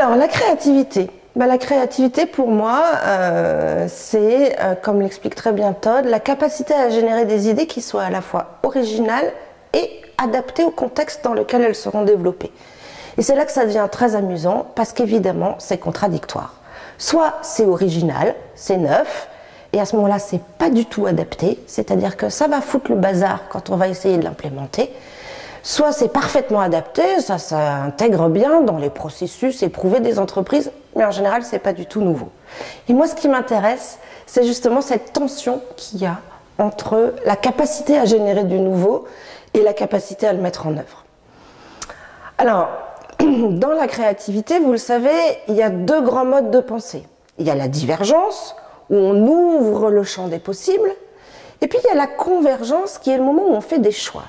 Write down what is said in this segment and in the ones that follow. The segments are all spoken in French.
Alors, la créativité. La créativité, pour moi, c'est, comme l'explique très bien Todd, la capacité à générer des idées qui soient à la fois originales et adaptées au contexte dans lequel elles seront développées. Et c'est là que ça devient très amusant, parce qu'évidemment, c'est contradictoire. Soit c'est original, c'est neuf, et à ce moment-là, c'est pas du tout adapté, c'est-à-dire que ça va foutre le bazar quand on va essayer de l'implémenter. Soit c'est parfaitement adapté, ça s'intègre bien dans les processus éprouvés des entreprises, mais en général, c'est pas du tout nouveau. Et moi, ce qui m'intéresse, c'est justement cette tension qu'il y a entre la capacité à générer du nouveau et la capacité à le mettre en œuvre. Alors, dans la créativité, vous le savez, il y a deux grands modes de pensée. Il y a la divergence, où on ouvre le champ des possibles, et puis il y a la convergence, qui est le moment où on fait des choix.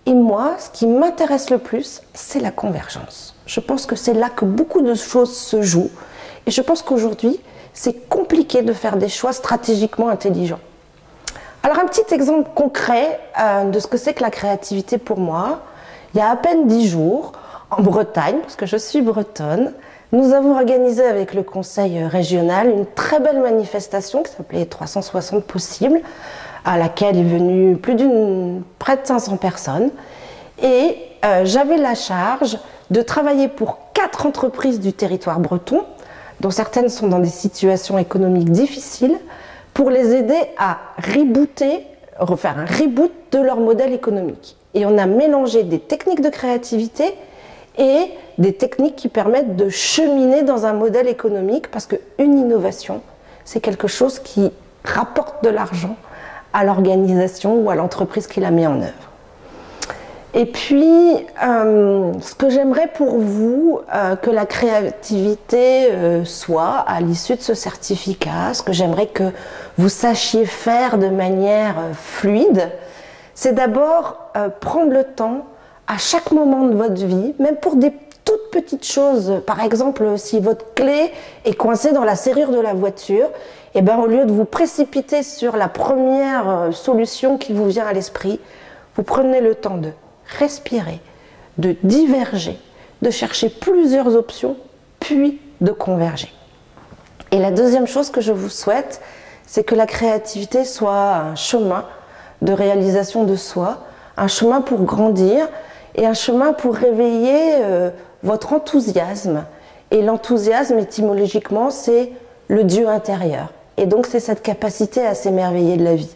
Et moi, ce qui m'intéresse le plus, c'est la convergence. Je pense que c'est là que beaucoup de choses se jouent. Et je pense qu'aujourd'hui, c'est compliqué de faire des choix stratégiquement intelligents. Alors, un petit exemple concret de ce que c'est que la créativité pour moi. Il y a à peine 10 jours, en Bretagne, parce que je suis bretonne, nous avons organisé avec le conseil régional une très belle manifestation qui s'appelait 360 possibles, à laquelle est venu près de 500 personnes. Et j'avais la charge de travailler pour 4 entreprises du territoire breton, dont certaines sont dans des situations économiques difficiles, pour les aider à refaire un reboot de leur modèle économique. Et on a mélangé des techniques de créativité et des techniques qui permettent de cheminer dans un modèle économique, parce qu'une innovation, c'est quelque chose qui rapporte de l'argent à l'organisation ou à l'entreprise qui la met en œuvre. Et puis, ce que j'aimerais pour vous que la créativité soit à l'issue de ce certificat, ce que j'aimerais que vous sachiez faire de manière fluide, c'est d'abord prendre le temps à chaque moment de votre vie, même pour des toutes petites choses. Par exemple, si votre clé est coincée dans la serrure de la voiture, et bien, au lieu de vous précipiter sur la première solution qui vous vient à l'esprit, vous prenez le temps de respirer, de diverger, de chercher plusieurs options, puis de converger. Et la deuxième chose que je vous souhaite, c'est que la créativité soit un chemin de réalisation de soi, un chemin pour grandir et un chemin pour réveiller votre enthousiasme. Et l'enthousiasme, étymologiquement, c'est le Dieu intérieur. Et donc, c'est cette capacité à s'émerveiller de la vie.